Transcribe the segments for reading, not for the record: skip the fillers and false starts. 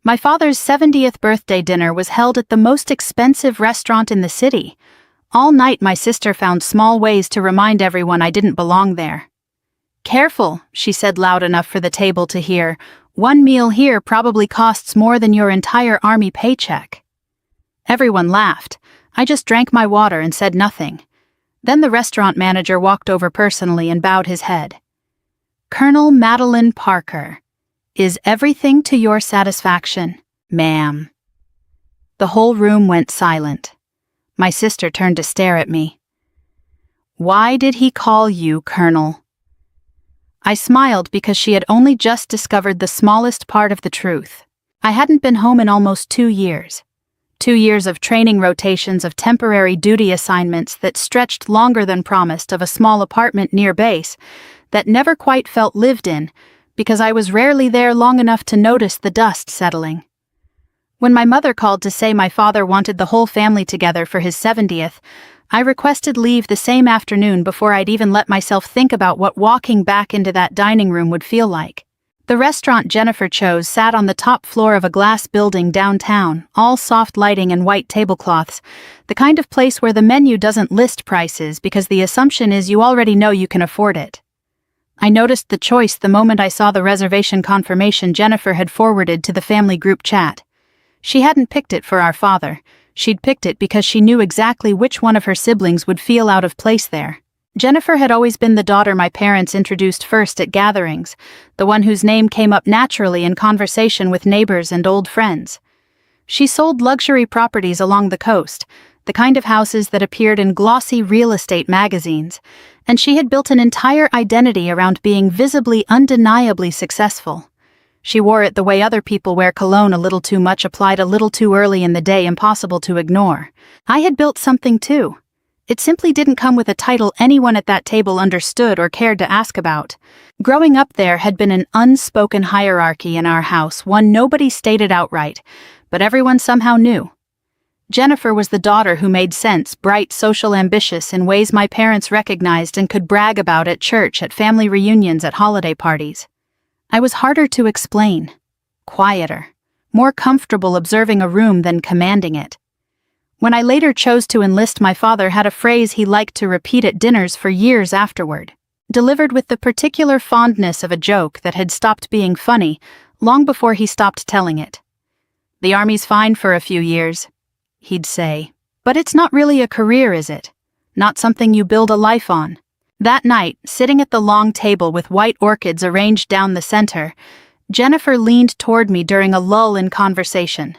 My father's 70th birthday dinner was held at the most expensive restaurant in the city. All night my sister found small ways to remind everyone I didn't belong there. "Careful," she said loud enough for the table to hear. "One meal here probably costs more than your entire army paycheck." Everyone laughed. I just drank my water and said nothing. Then the restaurant manager walked over personally and bowed his head. "Colonel Madeline Parker, is everything to your satisfaction, ma'am?" The whole room went silent. My sister turned to stare at me. "Why did he call you Colonel?" I smiled because she had only just discovered the smallest part of the truth. I hadn't been home in almost 2 years. 2 years of training rotations of temporary duty assignments that stretched longer than promised, of a small apartment near base that never quite felt lived in because I was rarely there long enough to notice the dust settling. When my mother called to say my father wanted the whole family together for his 70th, I requested leave the same afternoon before I'd even let myself think about what walking back into that dining room would feel like. The restaurant Jennifer chose sat on the top floor of a glass building downtown, all soft lighting and white tablecloths, the kind of place where the menu doesn't list prices because the assumption is you already know you can afford it. I noticed the choice the moment I saw the reservation confirmation Jennifer had forwarded to the family group chat. She hadn't picked it for our father. She'd picked it because she knew exactly which one of her siblings would feel out of place there. Jennifer had always been the daughter my parents introduced first at gatherings, the one whose name came up naturally in conversation with neighbors and old friends. She sold luxury properties along the coast, the kind of houses that appeared in glossy real estate magazines, and she had built an entire identity around being visibly, undeniably successful. She wore it the way other people wear cologne, a little too much applied a little too early in the day, impossible to ignore. I had built something too. It simply didn't come with a title anyone at that table understood or cared to ask about. Growing up there had been an unspoken hierarchy in our house, one nobody stated outright, but everyone somehow knew. Jennifer was the daughter who made sense, bright, social, ambitious in ways my parents recognized and could brag about at church, at family reunions, at holiday parties. I was harder to explain, quieter, more comfortable observing a room than commanding it. When I later chose to enlist, my father had a phrase he liked to repeat at dinners for years afterward, delivered with the particular fondness of a joke that had stopped being funny long before he stopped telling it. "The Army's fine for a few years," he'd say, "but it's not really a career, is it? Not something you build a life on." That night, sitting at the long table with white orchids arranged down the center, Jennifer leaned toward me during a lull in conversation.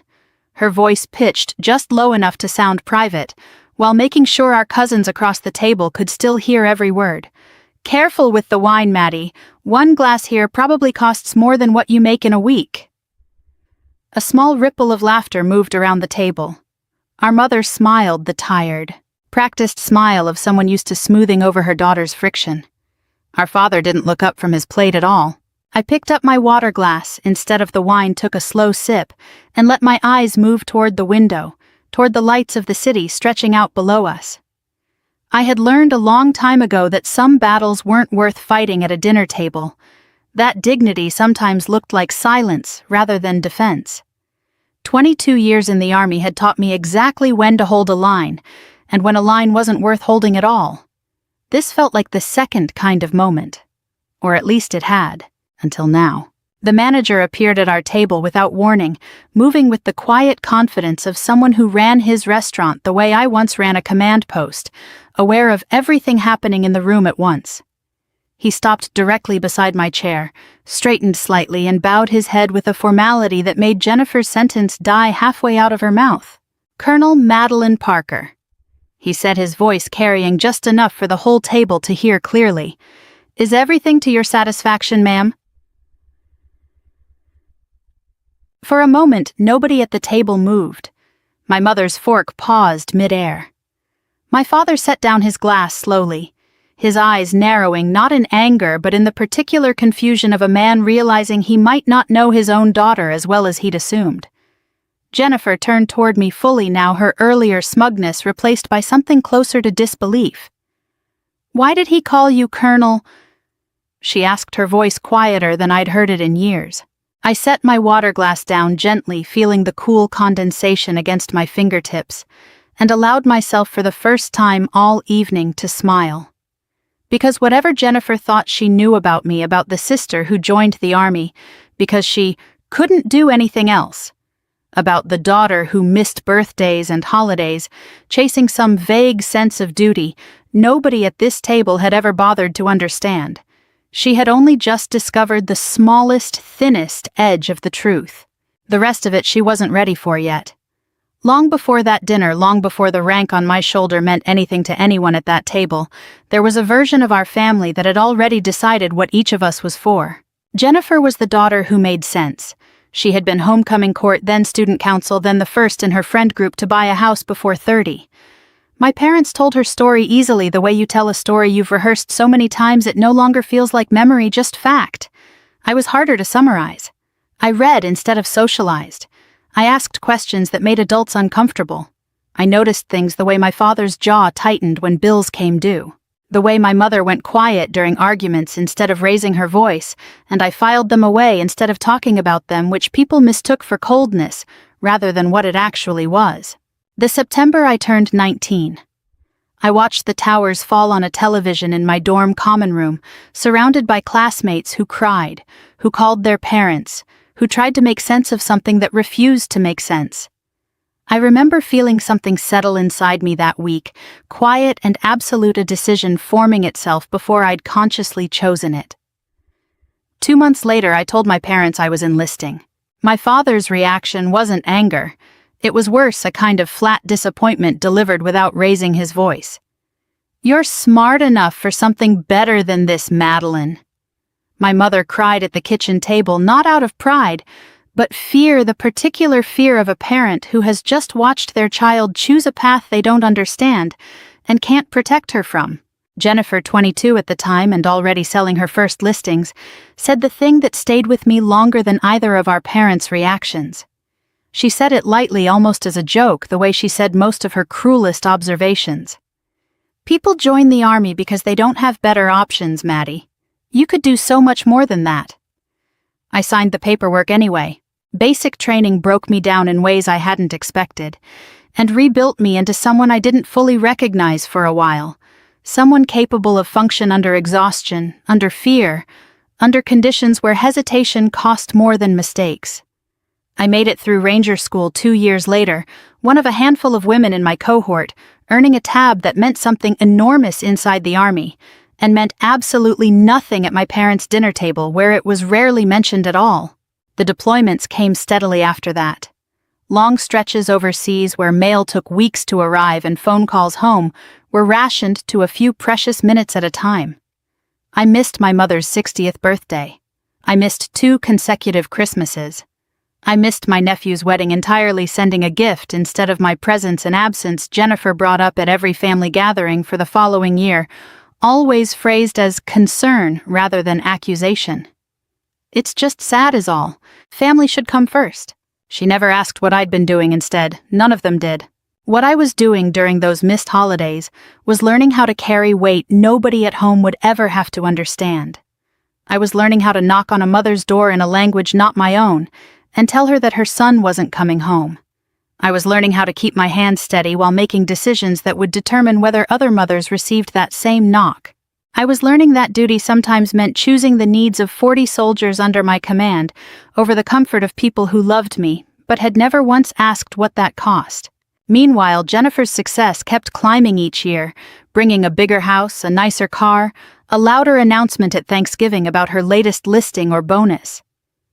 Her voice pitched just low enough to sound private, while making sure our cousins across the table could still hear every word. "Careful with the wine, Maddie. One glass here probably costs more than what you make in a week." A small ripple of laughter moved around the table. Our mother smiled, the tired, practiced smile of someone used to smoothing over her daughter's friction. Our father didn't look up from his plate at all. I picked up my water glass instead of the wine, took a slow sip, and let my eyes move toward the window, toward the lights of the city stretching out below us. I had learned a long time ago that some battles weren't worth fighting at a dinner table. That dignity sometimes looked like silence rather than defense. 22 years in the Army had taught me exactly when to hold a line, and when a line wasn't worth holding at all. This felt like the second kind of moment. Or at least it had, until now. The manager appeared at our table without warning, moving with the quiet confidence of someone who ran his restaurant the way I once ran a command post, aware of everything happening in the room at once. He stopped directly beside my chair, straightened slightly, and bowed his head with a formality that made Jennifer's sentence die halfway out of her mouth. "Colonel Madeline Parker," he said, his voice carrying just enough for the whole table to hear clearly. "Is everything to your satisfaction, ma'am?" For a moment, nobody at the table moved. My mother's fork paused mid-air. My father set down his glass slowly, his eyes narrowing not in anger but in the particular confusion of a man realizing he might not know his own daughter as well as he'd assumed. Jennifer turned toward me fully now, her earlier smugness replaced by something closer to disbelief. "Why did he call you Colonel?" she asked, her voice quieter than I'd heard it in years. I set my water glass down gently, feeling the cool condensation against my fingertips, and allowed myself for the first time all evening to smile. Because whatever Jennifer thought she knew about me, about the sister who joined the army because she couldn't do anything else, about the daughter who missed birthdays and holidays, chasing some vague sense of duty, nobody at this table had ever bothered to understand. She had only just discovered the smallest, thinnest edge of the truth. The rest of it she wasn't ready for yet. Long before that dinner, long before the rank on my shoulder meant anything to anyone at that table, there was a version of our family that had already decided what each of us was for. Jennifer was the daughter who made sense. She had been homecoming court, then student council, then the first in her friend group to buy a house before 30. My parents told her story easily, the way you tell a story you've rehearsed so many times it no longer feels like memory, just fact. I was harder to summarize. I read instead of socialized. I asked questions that made adults uncomfortable. I noticed things, the way my father's jaw tightened when bills came due, the way my mother went quiet during arguments instead of raising her voice, and I filed them away instead of talking about them, which people mistook for coldness rather than what it actually was. The September I turned 19. I watched the towers fall on a television in my dorm common room, surrounded by classmates who cried, who called their parents, who tried to make sense of something that refused to make sense. I remember feeling something settle inside me that week, quiet and absolute, a decision forming itself before I'd consciously chosen it. 2 months later, I told my parents I was enlisting. My father's reaction wasn't anger. It was worse, a kind of flat disappointment delivered without raising his voice. "You're smart enough for something better than this, Madeline." My mother cried at the kitchen table, not out of pride, but fear, the particular fear of a parent who has just watched their child choose a path they don't understand and can't protect her from. Jennifer, 22 at the time and already selling her first listings, said the thing that stayed with me longer than either of our parents' reactions. She said it lightly, almost as a joke, the way she said most of her cruelest observations. "People join the army because they don't have better options, Maddie. You could do so much more than that." I signed the paperwork anyway. Basic training broke me down in ways I hadn't expected, and rebuilt me into someone I didn't fully recognize for a while. Someone capable of function under exhaustion, under fear, under conditions where hesitation cost more than mistakes. I made it through Ranger School 2 years later, one of a handful of women in my cohort, earning a tab that meant something enormous inside the Army, and meant absolutely nothing at my parents' dinner table, where it was rarely mentioned at all. The deployments came steadily after that. Long stretches overseas where mail took weeks to arrive and phone calls home were rationed to a few precious minutes at a time. I missed my mother's 60th birthday. I missed 2 consecutive Christmases. I missed my nephew's wedding entirely, sending a gift instead of my presence and absence Jennifer brought up at every family gathering for the following year, always phrased as concern rather than accusation. "It's just sad is all. Family should come first." She never asked what I'd been doing instead. None of them did. What I was doing during those missed holidays was learning how to carry weight nobody at home would ever have to understand. I was learning how to knock on a mother's door in a language not my own, and tell her that her son wasn't coming home. I was learning how to keep my hands steady while making decisions that would determine whether other mothers received that same knock. I was learning that duty sometimes meant choosing the needs of 40 soldiers under my command over the comfort of people who loved me, but had never once asked what that cost. Meanwhile, Jennifer's success kept climbing each year, bringing a bigger house, a nicer car, a louder announcement at Thanksgiving about her latest listing or bonus.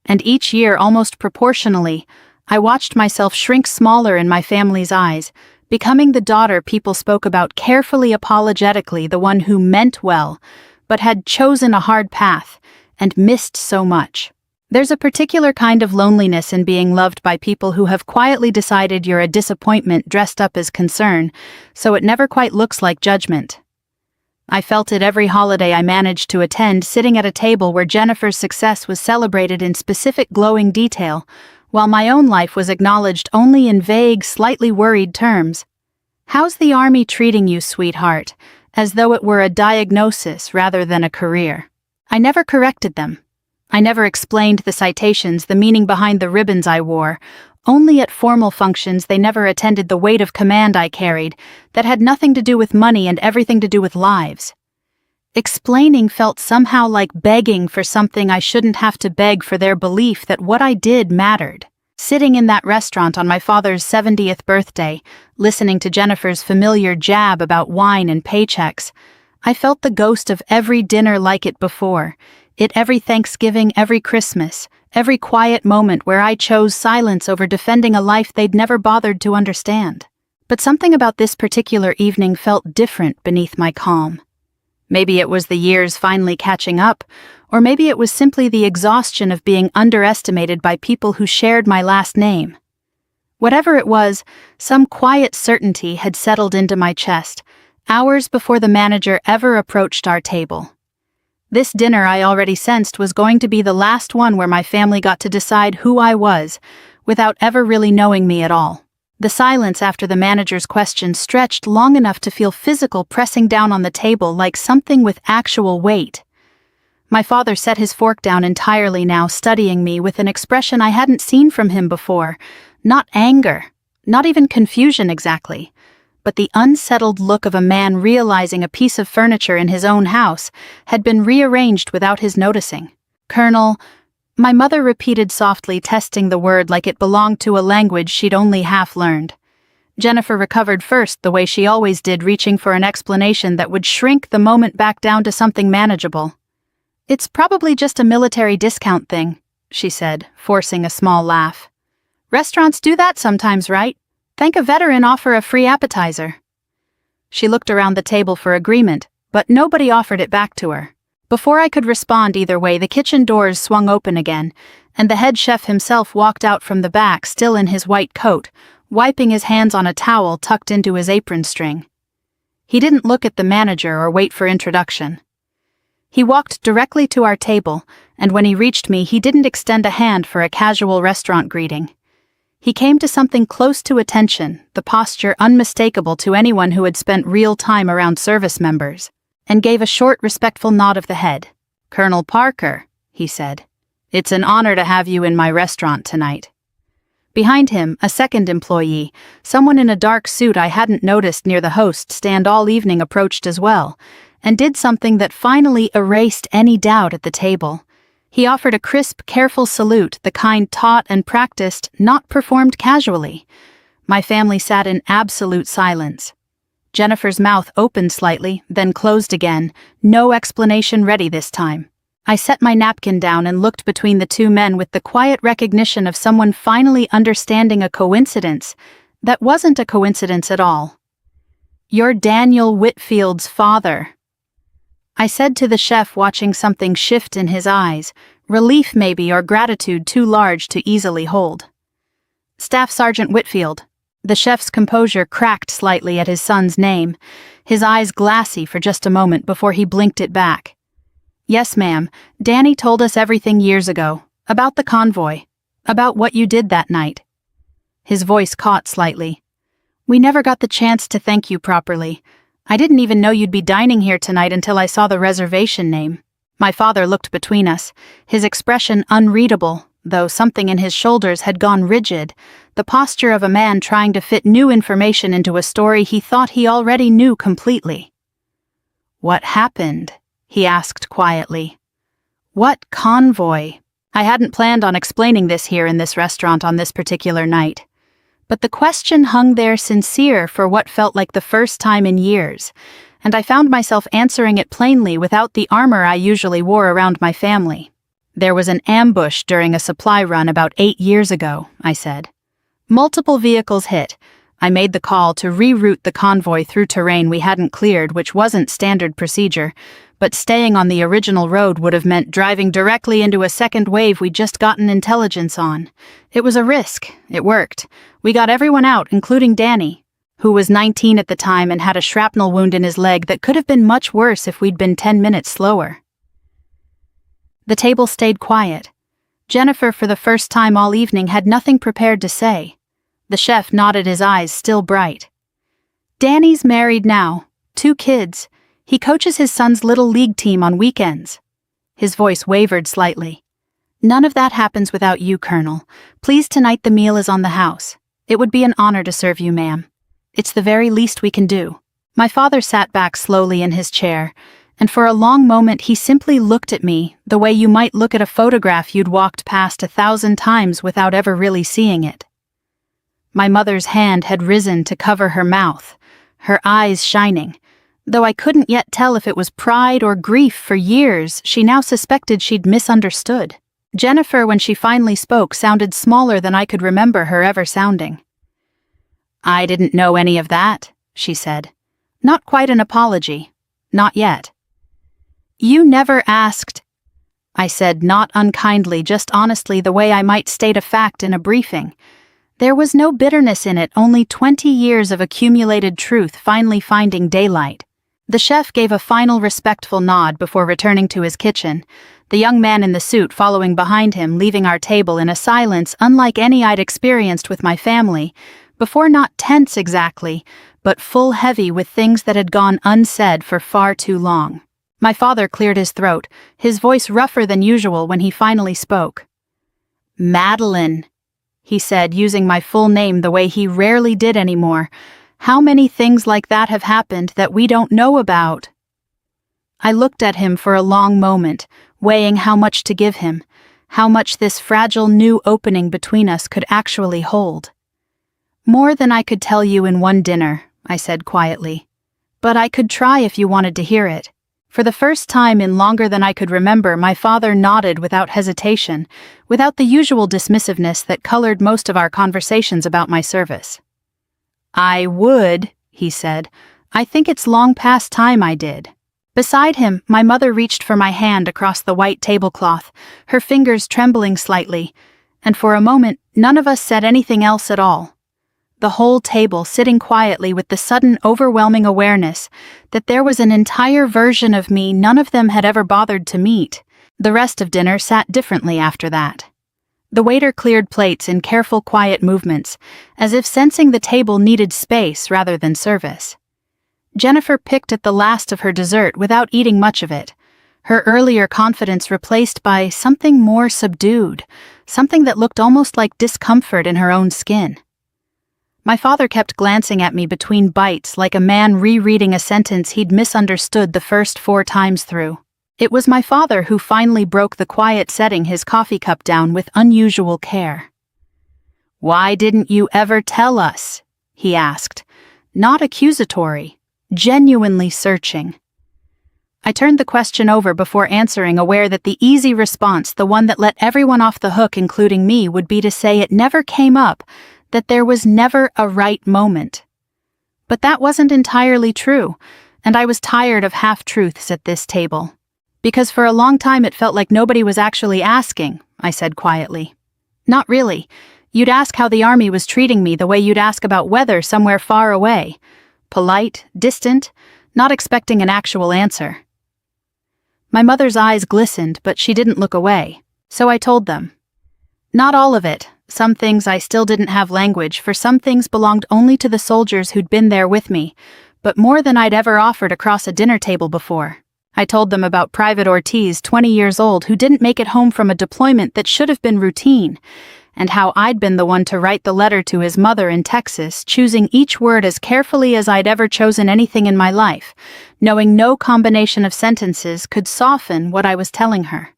And each year, almost proportionally, I watched myself shrink smaller in my family's eyes, becoming the daughter people spoke about carefully, apologetically, the one who meant well, but had chosen a hard path and missed so much. There's a particular kind of loneliness in being loved by people who have quietly decided you're a disappointment dressed up as concern, so it never quite looks like judgment. I felt it every holiday I managed to attend, sitting at a table where Jennifer's success was celebrated in specific glowing detail, while my own life was acknowledged only in vague, slightly worried terms. "How's the Army treating you, sweetheart?" As though it were a diagnosis rather than a career. I never corrected them. I never explained the citations, the meaning behind the ribbons I wore. Only at formal functions they never attended the weight of command I carried that had nothing to do with money and everything to do with lives. Explaining felt somehow like begging for something I shouldn't have to beg for their belief that what I did mattered. Sitting in that restaurant on my father's 70th birthday, listening to Jennifer's familiar jab about wine and paychecks, I felt the ghost of every dinner like it before, every Thanksgiving, every Christmas, every quiet moment where I chose silence over defending a life they'd never bothered to understand. But something about this particular evening felt different beneath my calm. Maybe it was the years finally catching up, or maybe it was simply the exhaustion of being underestimated by people who shared my last name. Whatever it was, some quiet certainty had settled into my chest, hours before the manager ever approached our table. This dinner, I already sensed, was going to be the last one where my family got to decide who I was, without ever really knowing me at all. The silence after the manager's question stretched long enough to feel physical pressing down on the table like something with actual weight. My father set his fork down entirely now, studying me with an expression I hadn't seen from him before. Not anger, not even confusion exactly, but the unsettled look of a man realizing a piece of furniture in his own house had been rearranged without his noticing. "Colonel," my mother repeated softly, testing the word like it belonged to a language she'd only half learned. Jennifer recovered first, the way she always did, reaching for an explanation that would shrink the moment back down to something manageable. "It's probably just a military discount thing," she said, forcing a small laugh. "Restaurants do that sometimes, right? Thank a veteran, offer a free appetizer." She looked around the table for agreement, but nobody offered it back to her. Before I could respond either way, the kitchen doors swung open again, and the head chef himself walked out from the back, still in his white coat, wiping his hands on a towel tucked into his apron string. He didn't look at the manager or wait for introduction. He walked directly to our table, and when he reached me, he didn't extend a hand for a casual restaurant greeting. He came to something close to attention, the posture unmistakable to anyone who had spent real time around service members, and gave a short, respectful nod of the head. "Colonel Parker," he said, "it's an honor to have you in my restaurant tonight." Behind him, a second employee, someone in a dark suit I hadn't noticed near the host stand all evening, approached as well, and did something that finally erased any doubt at the table. He offered a crisp, careful salute, the kind taught and practiced, not performed casually. My family sat in absolute silence. Jennifer's mouth opened slightly, then closed again, no explanation ready this time. I set my napkin down and looked between the two men with the quiet recognition of someone finally understanding a coincidence that wasn't a coincidence at all. "You're Daniel Whitfield's father," I said to the chef, watching something shift in his eyes, relief maybe, or gratitude too large to easily hold. "Staff Sergeant Whitfield." The chef's composure cracked slightly at his son's name, his eyes glassy for just a moment before he blinked it back. "Yes, ma'am. Danny told us everything years ago, about the convoy, about what you did that night." His voice caught slightly. "We never got the chance to thank you properly. I didn't even know you'd be dining here tonight until I saw the reservation name." My father looked between us, his expression unreadable, though something in his shoulders had gone rigid, the posture of a man trying to fit new information into a story he thought he already knew completely. "What happened?" he asked quietly. "What convoy?" I hadn't planned on explaining this here in this restaurant on this particular night. But the question hung there sincere for what felt like the first time in years, and I found myself answering it plainly without the armor I usually wore around my family. "There was an ambush during a supply run about 8 years ago," I said. "Multiple vehicles hit. I made the call to reroute the convoy through terrain we hadn't cleared, which wasn't standard procedure, but staying on the original road would have meant driving directly into a second wave we'd just gotten intelligence on. It was a risk. It worked. We got everyone out, including Danny, who was 19 at the time and had a shrapnel wound in his leg that could have been much worse if we'd been 10 minutes slower." The table stayed quiet. Jennifer, for the first time all evening, had nothing prepared to say. The chef nodded, his eyes still bright. "Danny's married now, 2 kids. He coaches his son's little league team on weekends." His voice wavered slightly. None of that happens without you, Colonel. Please, tonight the meal is on the house. It would be an honor to serve you, ma'am. It's the very least we can do." My father sat back slowly in his chair, and for a long moment he simply looked at me the way you might look at a photograph you'd walked past 1,000 times without ever really seeing it. My mother's hand had risen to cover her mouth, her eyes shining. Though I couldn't yet tell if it was pride or grief for years, she now suspected she'd misunderstood. Jennifer, when she finally spoke, sounded smaller than I could remember her ever sounding. "I didn't know any of that," she said. Not quite an apology. Not yet. "You never asked," I said, not unkindly, just honestly, the way I might state a fact in a briefing. There was no bitterness in it, only 20 years of accumulated truth finally finding daylight. The chef gave a final respectful nod before returning to his kitchen, the young man in the suit following behind him, leaving our table in a silence unlike any I'd experienced with my family, before, not tense exactly, but full heavy with things that had gone unsaid for far too long. My father cleared his throat, his voice rougher than usual when he finally spoke. "Madeline," he said, using my full name the way he rarely did anymore. "How many things like that have happened that we don't know about?" I looked at him for a long moment, weighing how much to give him, how much this fragile new opening between us could actually hold. "More than I could tell you in one dinner," I said quietly. "But I could try if you wanted to hear it." For the first time in longer than I could remember, my father nodded without hesitation, without the usual dismissiveness that colored most of our conversations about my service. "I would," he said. "I think it's long past time I did." Beside him, my mother reached for my hand across the white tablecloth, her fingers trembling slightly, and for a moment none of us said anything else at all. The whole table sitting quietly with the sudden overwhelming awareness that there was an entire version of me none of them had ever bothered to meet. The rest of dinner sat differently after that. The waiter cleared plates in careful, quiet movements, as if sensing the table needed space rather than service. Jennifer picked at the last of her dessert without eating much of it, her earlier confidence replaced by something more subdued, something that looked almost like discomfort in her own skin. My father kept glancing at me between bites like a man rereading a sentence he'd misunderstood the first 4 times through. It was my father who finally broke the quiet, setting his coffee cup down with unusual care. "Why didn't you ever tell us?" he asked, not accusatory, genuinely searching. I turned the question over before answering, aware that the easy response, the one that let everyone off the hook including me, would be to say it never came up, that there was never a right moment. But that wasn't entirely true, and I was tired of half-truths at this table. "Because for a long time it felt like nobody was actually asking," I said quietly. "Not really. You'd ask how the army was treating me the way you'd ask about weather somewhere far away. Polite, distant, not expecting an actual answer." My mother's eyes glistened, but she didn't look away, so I told them. Not all of it. Some things I still didn't have language for, some things belonged only to the soldiers who'd been there with me, but more than I'd ever offered across a dinner table before. I told them about Private Ortiz, 20 years old, who didn't make it home from a deployment that should have been routine, and how I'd been the one to write the letter to his mother in Texas, choosing each word as carefully as I'd ever chosen anything in my life, knowing no combination of sentences could soften what I was telling her.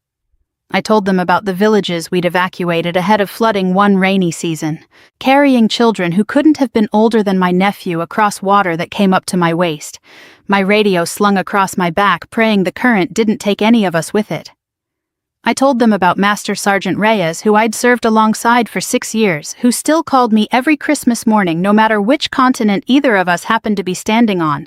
I told them about the villages we'd evacuated ahead of flooding one rainy season, carrying children who couldn't have been older than my nephew across water that came up to my waist, my radio slung across my back, praying the current didn't take any of us with it. I told them about Master Sergeant Reyes, who I'd served alongside for 6 years, who still called me every Christmas morning no matter which continent either of us happened to be standing on,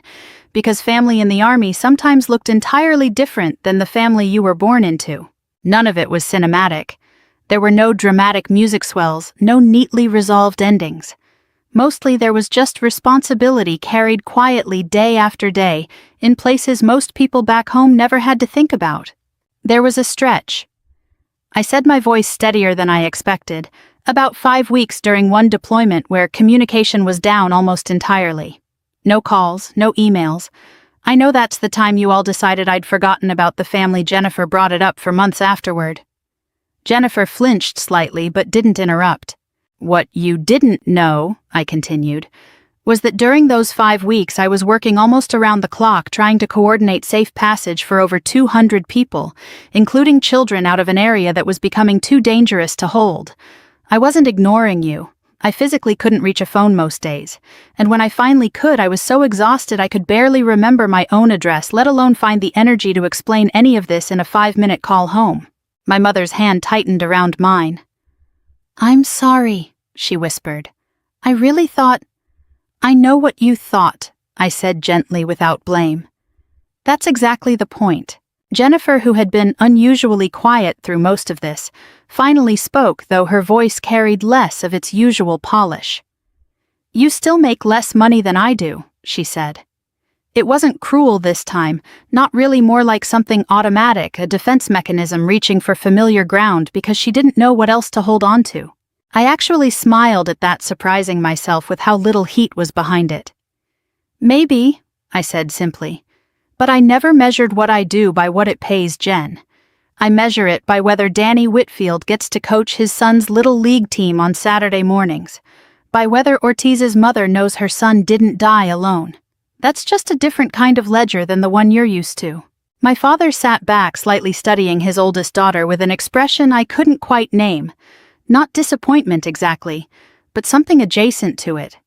because family in the Army sometimes looked entirely different than the family you were born into. None of it was cinematic. There were no dramatic music swells, no neatly resolved endings. Mostly there was just responsibility carried quietly day after day in places most people back home never had to think about. There was a stretch. I said, my voice steadier than I expected, about 5 weeks during one deployment where communication was down almost entirely. No calls, no emails. I know that's the time you all decided I'd forgotten about the family. Jennifer brought it up for months afterward. Jennifer flinched slightly but didn't interrupt. What you didn't know, I continued, was that during those 5 weeks I was working almost around the clock trying to coordinate safe passage for over 200 people, including children out of an area that was becoming too dangerous to hold. I wasn't ignoring you. I physically couldn't reach a phone most days, and when I finally could, I was so exhausted I could barely remember my own address, let alone find the energy to explain any of this in a 5-minute call home. My mother's hand tightened around mine. "I'm sorry," she whispered. "I really thought—" "I know what you thought," I said gently without blame. That's exactly the point. Jennifer, who had been unusually quiet through most of this, finally spoke, though her voice carried less of its usual polish. "You still make less money than I do," she said. It wasn't cruel this time, not really, more like something automatic, a defense mechanism reaching for familiar ground because she didn't know what else to hold on to. I actually smiled at that, surprising myself with how little heat was behind it. "Maybe," I said simply, "but I never measured what I do by what it pays Jen. I measure it by whether Danny Whitfield gets to coach his son's little league team on Saturday mornings, by whether Ortiz's mother knows her son didn't die alone. That's just a different kind of ledger than the one you're used to." My father sat back, slightly studying his oldest daughter with an expression I couldn't quite name. Not disappointment exactly, but something adjacent to it.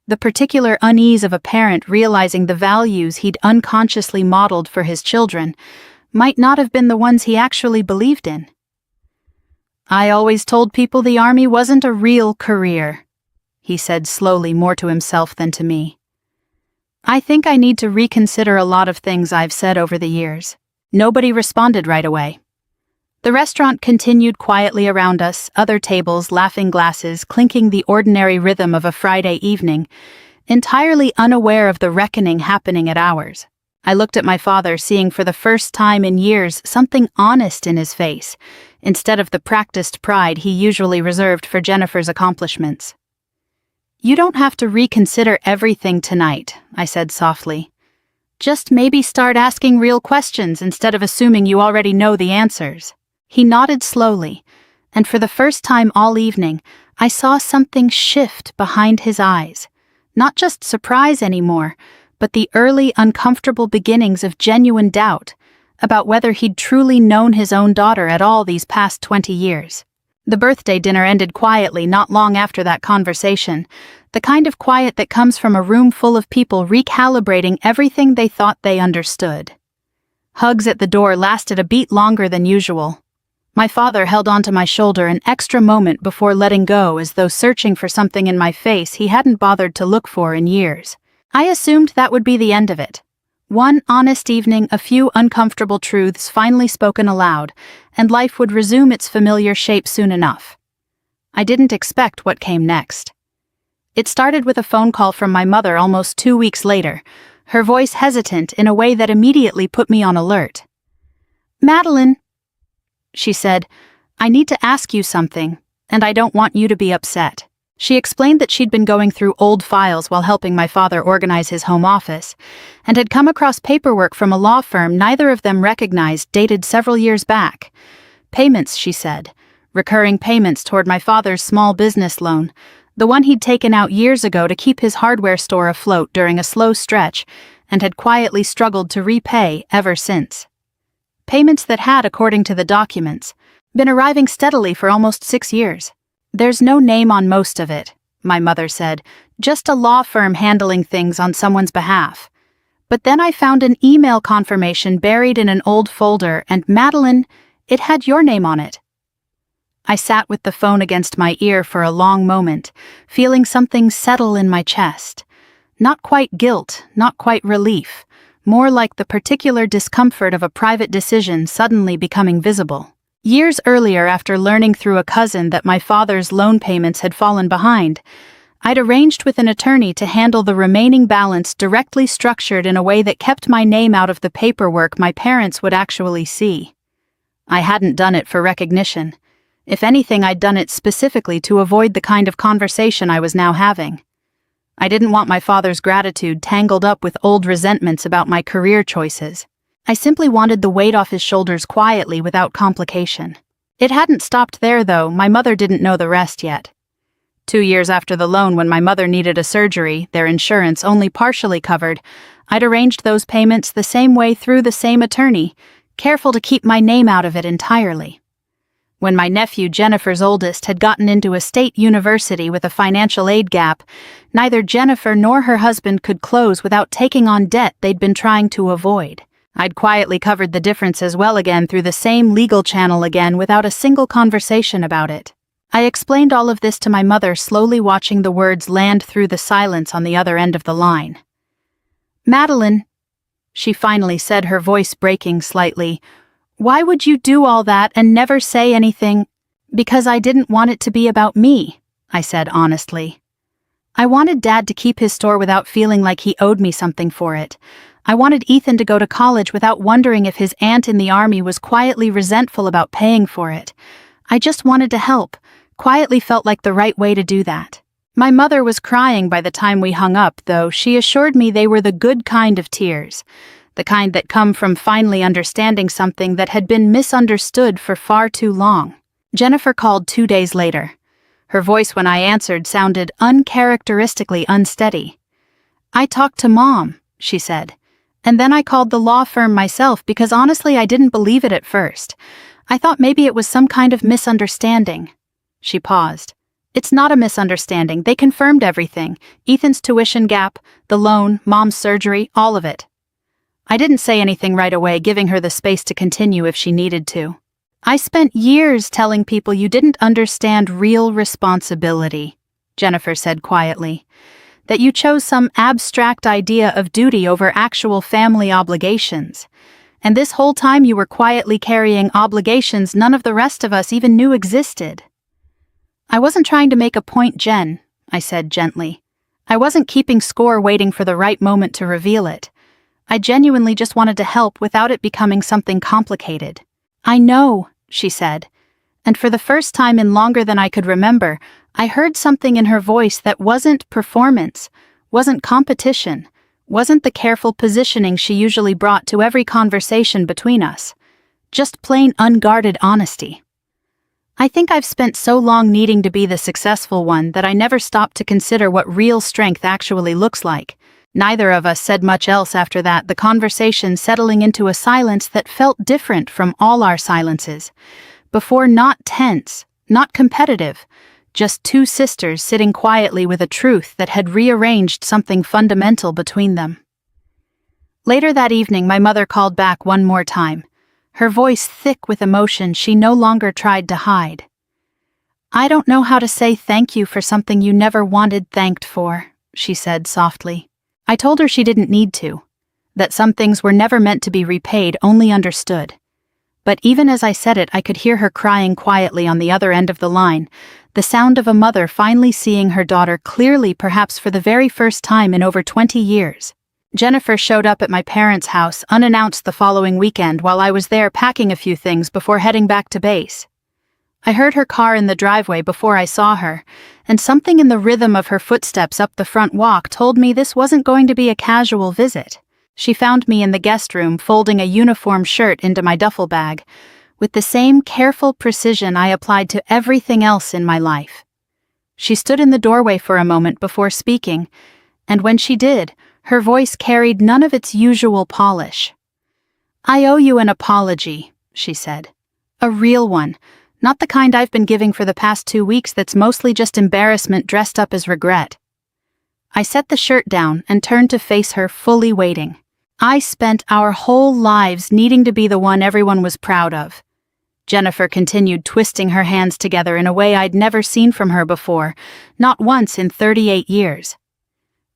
The particular unease of a parent realizing the values he'd unconsciously modeled for his children might not have been the ones he actually believed in. "I always told people the army wasn't a real career," he said slowly, more to himself than to me. "I think I need to reconsider a lot of things I've said over the years." Nobody responded right away. The restaurant continued quietly around us, other tables, laughing glasses, clinking the ordinary rhythm of a Friday evening, entirely unaware of the reckoning happening at ours. I looked at my father, seeing for the first time in years something honest in his face, instead of the practiced pride he usually reserved for Jennifer's accomplishments. "You don't have to reconsider everything tonight," I said softly. "Just maybe start asking real questions instead of assuming you already know the answers." He nodded slowly, and for the first time all evening, I saw something shift behind his eyes. Not just surprise anymore, but the early uncomfortable beginnings of genuine doubt about whether he'd truly known his own daughter at all these past 20 years. The birthday dinner ended quietly not long after that conversation, the kind of quiet that comes from a room full of people recalibrating everything they thought they understood. Hugs at the door lasted a beat longer than usual. My father held onto my shoulder an extra moment before letting go, as though searching for something in my face he hadn't bothered to look for in years. I assumed that would be the end of it. One honest evening, a few uncomfortable truths finally spoken aloud, and life would resume its familiar shape soon enough. I didn't expect what came next. It started with a phone call from my mother almost 2 weeks later, her voice hesitant in a way that immediately put me on alert. "Madeline," she said, "I need to ask you something, and I don't want you to be upset." She explained that she'd been going through old files while helping my father organize his home office, and had come across paperwork from a law firm neither of them recognized, dated several years back. Payments, she said, recurring payments toward my father's small business loan, the one he'd taken out years ago to keep his hardware store afloat during a slow stretch and had quietly struggled to repay ever since. Payments that had, according to the documents, been arriving steadily for almost 6 years. "There's no name on most of it," my mother said, "just a law firm handling things on someone's behalf. But then I found an email confirmation buried in an old folder, and Madeline, it had your name on it." I sat with the phone against my ear for a long moment, feeling something settle in my chest. Not quite guilt, not quite relief, more like the particular discomfort of a private decision suddenly becoming visible. Years earlier, after learning through a cousin that my father's loan payments had fallen behind, I'd arranged with an attorney to handle the remaining balance directly structured in a way that kept my name out of the paperwork my parents would actually see. I hadn't done it for recognition. If anything, I'd done it specifically to avoid the kind of conversation I was now having. I didn't want my father's gratitude tangled up with old resentments about my career choices. I simply wanted the weight off his shoulders quietly without complication. It hadn't stopped there, though. My mother didn't know the rest yet. 2 years after the loan, when my mother needed a surgery their insurance only partially covered, I'd arranged those payments the same way through the same attorney, careful to keep my name out of it entirely. When my nephew, Jennifer's oldest, had gotten into a state university with a financial aid gap, neither Jennifer nor her husband could close without taking on debt they'd been trying to avoid. I'd quietly covered the difference as well again through the same legal channel again without a single conversation about it. I explained all of this to my mother, slowly watching the words land through the silence on the other end of the line. "Madeline," she finally said, her voice breaking slightly, "why would you do all that and never say anything?" "Because I didn't want it to be about me," I said honestly. I wanted Dad to keep his store without feeling like he owed me something for it. I wanted Ethan to go to college without wondering if his aunt in the army was quietly resentful about paying for it. I just wanted to help, quietly felt like the right way to do that. My mother was crying by the time we hung up, though she assured me they were the good kind of tears, the kind that come from finally understanding something that had been misunderstood for far too long. Jennifer called 2 days later. Her voice when I answered sounded uncharacteristically unsteady. "I talked to Mom," she said, "and then I called the law firm myself because honestly I didn't believe it at first. I thought maybe it was some kind of misunderstanding." She paused. "It's not a misunderstanding. They confirmed everything. Ethan's tuition gap, the loan, Mom's surgery, all of it." I didn't say anything right away, giving her the space to continue if she needed to. "I spent years telling people you didn't understand real responsibility," Jennifer said quietly. "That you chose some abstract idea of duty over actual family obligations. And this whole time you were quietly carrying obligations none of the rest of us even knew existed." "I wasn't trying to make a point, Jen," I said gently. "I wasn't keeping score waiting for the right moment to reveal it. I genuinely just wanted to help without it becoming something complicated." "I know," she said, and for the first time in longer than I could remember, I heard something in her voice that wasn't performance, wasn't competition, wasn't the careful positioning she usually brought to every conversation between us. Just plain unguarded honesty. "I think I've spent so long needing to be the successful one that I never stopped to consider what real strength actually looks like." Neither of us said much else after that, the conversation settling into a silence that felt different from all our silences. Before, not tense, not competitive, just two sisters sitting quietly with a truth that had rearranged something fundamental between them. Later that evening, my mother called back one more time, her voice thick with emotion she no longer tried to hide. "I don't know how to say thank you for something you never wanted thanked for," she said softly. I told her she didn't need to, that some things were never meant to be repaid, only understood. But even as I said it, I could hear her crying quietly on the other end of the line, the sound of a mother finally seeing her daughter clearly, perhaps for the very first time in over 20 years. Jennifer showed up at my parents' house unannounced the following weekend while I was there packing a few things before heading back to base. I heard her car in the driveway before I saw her, and something in the rhythm of her footsteps up the front walk told me this wasn't going to be a casual visit. She found me in the guest room folding a uniform shirt into my duffel bag, with the same careful precision I applied to everything else in my life. She stood in the doorway for a moment before speaking, and when she did, her voice carried none of its usual polish. "I owe you an apology," she said. "A real one. Not the kind I've been giving for the past 2 weeks that's mostly just embarrassment dressed up as regret." I set the shirt down and turned to face her, fully waiting. "I spent our whole lives needing to be the one everyone was proud of." Jennifer continued, twisting her hands together in a way I'd never seen from her before, not once in 38 years.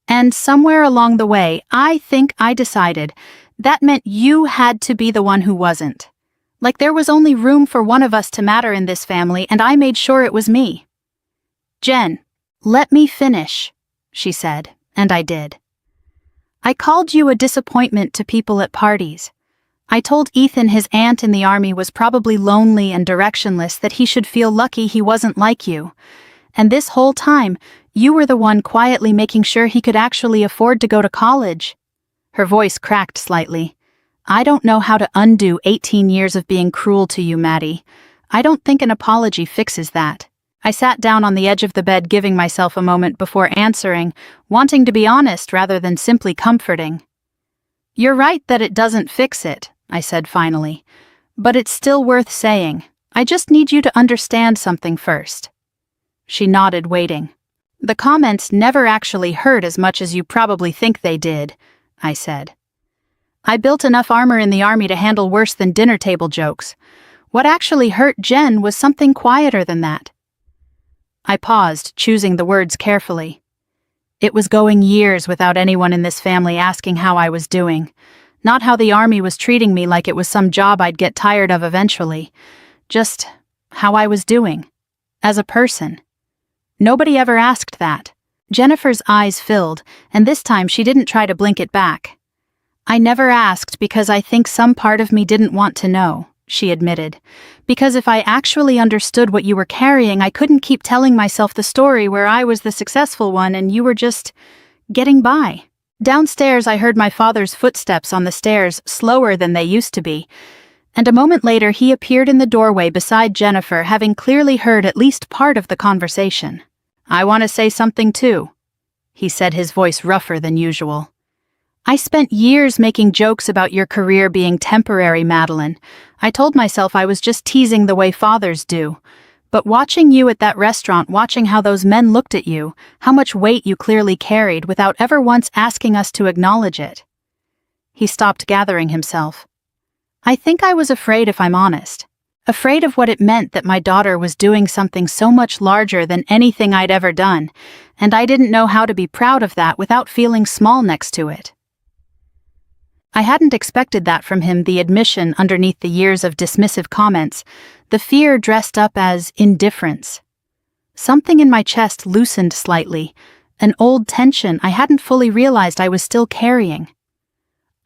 "And somewhere along the way, I think I decided that meant you had to be the one who wasn't. Like there was only room for one of us to matter in this family, and I made sure it was me." "Jen, let me finish," she said, and I did. "I called you a disappointment to people at parties. I told Ethan his aunt in the army was probably lonely and directionless, that he should feel lucky he wasn't like you. And this whole time, you were the one quietly making sure he could actually afford to go to college." Her voice cracked slightly. "I don't know how to undo 18 years of being cruel to you, Maddie. I don't think an apology fixes that. I sat down on the edge of the bed, giving myself a moment before answering, wanting to be honest rather than simply comforting. You're right that it doesn't fix it, I said finally. But it's still worth saying. I just need you to understand something first. She nodded, waiting. The comments never actually hurt as much as you probably think they did, I said. I built enough armor in the army to handle worse than dinner table jokes. What actually hurt Jen was something quieter than that. I paused, choosing the words carefully. It was going years without anyone in this family asking how I was doing. Not how the army was treating me like it was some job I'd get tired of eventually. Just how I was doing. As a person. Nobody ever asked that. Jennifer's eyes filled, and this time she didn't try to blink it back. I never asked because I think some part of me didn't want to know, she admitted. Because if I actually understood what you were carrying, I couldn't keep telling myself the story where I was the successful one and you were just getting by. Downstairs, I heard my father's footsteps on the stairs, slower than they used to be. And a moment later, he appeared in the doorway beside Jennifer, having clearly heard at least part of the conversation. I want to say something too, he said, his voice rougher than usual. I spent years making jokes about your career being temporary, Madeline. I told myself I was just teasing the way fathers do. But watching you at that restaurant, watching how those men looked at you, how much weight you clearly carried without ever once asking us to acknowledge it. He stopped, gathering himself. I think I was afraid, if I'm honest. Afraid of what it meant that my daughter was doing something so much larger than anything I'd ever done, and I didn't know how to be proud of that without feeling small next to it. I hadn't expected that from him, the admission underneath the years of dismissive comments, the fear dressed up as indifference. Something in my chest loosened slightly, an old tension I hadn't fully realized I was still carrying.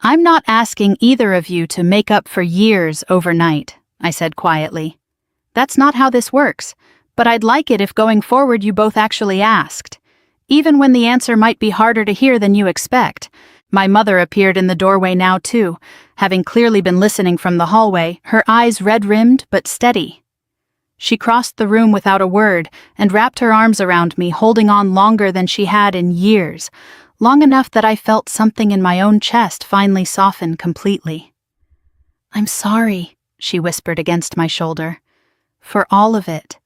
I'm not asking either of you to make up for years overnight, I said quietly. That's not how this works, but I'd like it if going forward you both actually asked, even when the answer might be harder to hear than you expect. My mother appeared in the doorway now too, having clearly been listening from the hallway, her eyes red-rimmed but steady. She crossed the room without a word and wrapped her arms around me, holding on longer than she had in years, long enough that I felt something in my own chest finally soften completely. I'm sorry, she whispered against my shoulder. For all of it.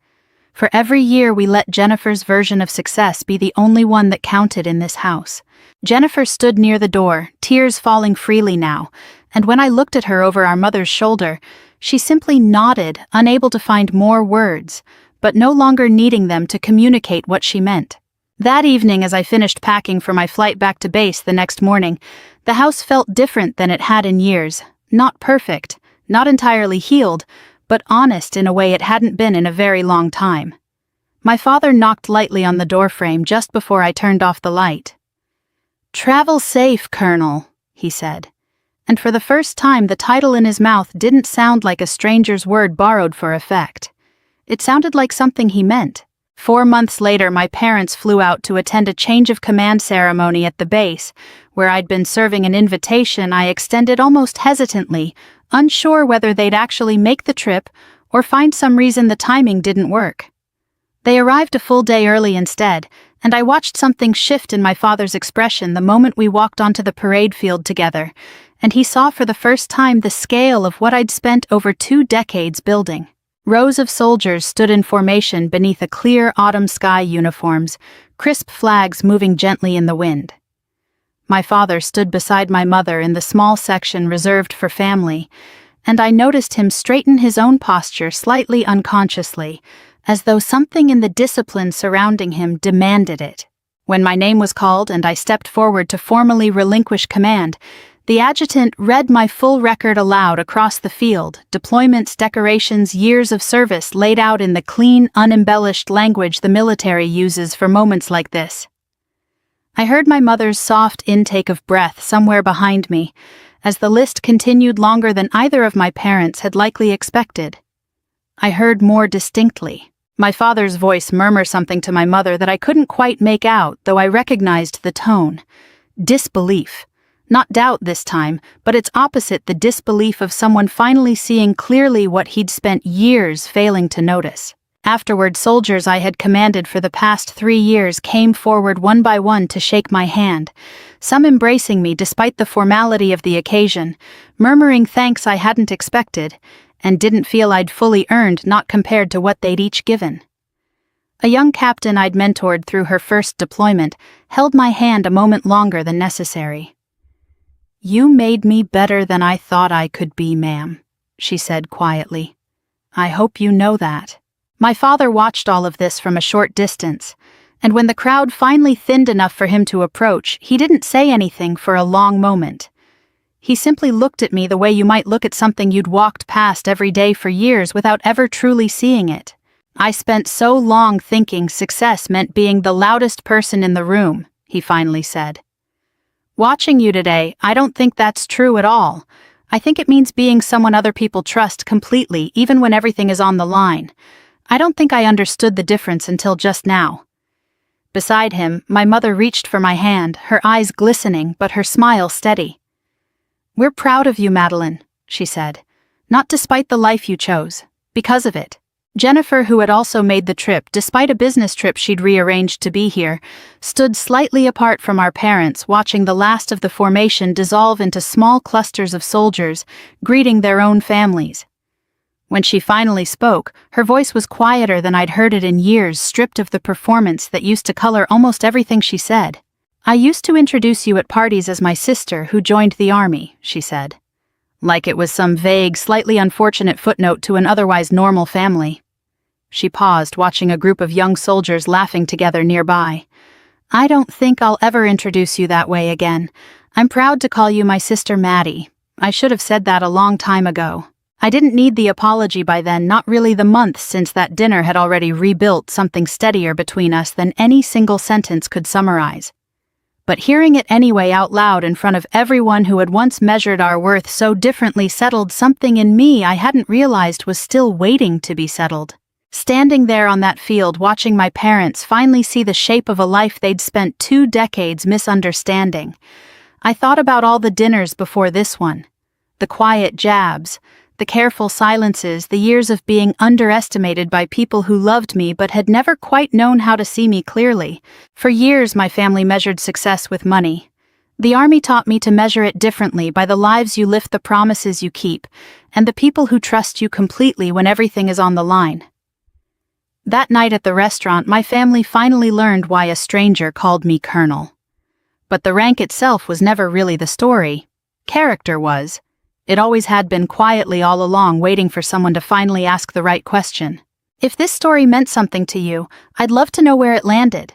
For every year we let Jennifer's version of success be the only one that counted in this house. Jennifer stood near the door, tears falling freely now, and when I looked at her over our mother's shoulder, she simply nodded, unable to find more words, but no longer needing them to communicate what she meant. That evening, as I finished packing for my flight back to base the next morning, the house felt different than it had in years. Not perfect, not entirely healed, but honest in a way it hadn't been in a very long time. My father knocked lightly on the doorframe just before I turned off the light. "Travel safe, Colonel," he said. And for the first time, the title in his mouth didn't sound like a stranger's word borrowed for effect. It sounded like something he meant. 4 months later, my parents flew out to attend a change of command ceremony at the base, where I'd been serving an invitation I extended almost hesitantly, unsure whether they'd actually make the trip or find some reason the timing didn't work. They arrived a full day early instead, and I watched something shift in my father's expression the moment we walked onto the parade field together, and he saw for the first time the scale of what I'd spent over 2 decades building. Rows of soldiers stood in formation beneath a clear autumn sky uniforms, crisp flags moving gently in the wind. My father stood beside my mother in the small section reserved for family, and I noticed him straighten his own posture slightly unconsciously, as though something in the discipline surrounding him demanded it. When my name was called and I stepped forward to formally relinquish command, the adjutant read my full record aloud across the field, deployments, decorations, years of service laid out in the clean, unembellished language the military uses for moments like this. I heard my mother's soft intake of breath somewhere behind me, as the list continued longer than either of my parents had likely expected. I heard more distinctly. My father's voice murmur something to my mother that I couldn't quite make out, though I recognized the tone. Disbelief. Not doubt this time, but its opposite, the disbelief of someone finally seeing clearly what he'd spent years failing to notice. Afterward, soldiers I had commanded for the past 3 years came forward one by one to shake my hand, some embracing me despite the formality of the occasion, murmuring thanks I hadn't expected, and didn't feel I'd fully earned, not compared to what they'd each given. A young captain I'd mentored through her first deployment held my hand a moment longer than necessary. "You made me better than I thought I could be, ma'am," she said quietly. "I hope you know that." My father watched all of this from a short distance, and when the crowd finally thinned enough for him to approach, he didn't say anything for a long moment. He simply looked at me the way you might look at something you'd walked past every day for years without ever truly seeing it. "I spent so long thinking success meant being the loudest person in the room," he finally said. "Watching you today, I don't think that's true at all. I think it means being someone other people trust completely, even when everything is on the line. I don't think I understood the difference until just now." Beside him, my mother reached for my hand, her eyes glistening but her smile steady. "We're proud of you, Madeline," she said. "Not despite the life you chose, because of it." Jennifer, who had also made the trip despite a business trip she'd rearranged to be here, stood slightly apart from our parents, watching the last of the formation dissolve into small clusters of soldiers, greeting their own families. When she finally spoke, her voice was quieter than I'd heard it in years, stripped of the performance that used to color almost everything she said. "I used to introduce you at parties as my sister who joined the army," she said. Like it was some vague, slightly unfortunate footnote to an otherwise normal family. She paused, watching a group of young soldiers laughing together nearby. "I don't think I'll ever introduce you that way again. I'm proud to call you my sister Maddie. I should have said that a long time ago." I didn't need the apology by then, not really the months since that dinner had already rebuilt something steadier between us than any single sentence could summarize. But hearing it anyway out loud in front of everyone who had once measured our worth so differently settled something in me I hadn't realized was still waiting to be settled. Standing there on that field, watching my parents finally see the shape of a life they'd spent 2 decades misunderstanding, I thought about all the dinners before this one. The quiet jabs, the careful silences, the years of being underestimated by people who loved me but had never quite known how to see me clearly. For years, my family measured success with money. The army taught me to measure it differently, by the lives you live, the promises you keep, and the people who trust you completely when everything is on the line. That night at the restaurant, my family finally learned why a stranger called me Colonel. But the rank itself was never really the story. Character was. It always had been, quietly all along, waiting for someone to finally ask the right question. If this story meant something to you, I'd love to know where it landed.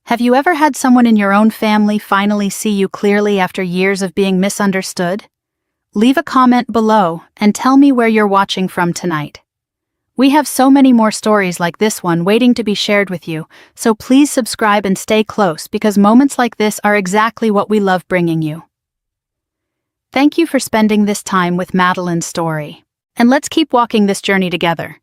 Have you ever had someone in your own family finally see you clearly after years of being misunderstood? Leave a comment below and tell me where you're watching from tonight. We have so many more stories like this one waiting to be shared with you, so please subscribe and stay close, because moments like this are exactly what we love bringing you. Thank you for spending this time with Madeline's story. And let's keep walking this journey together.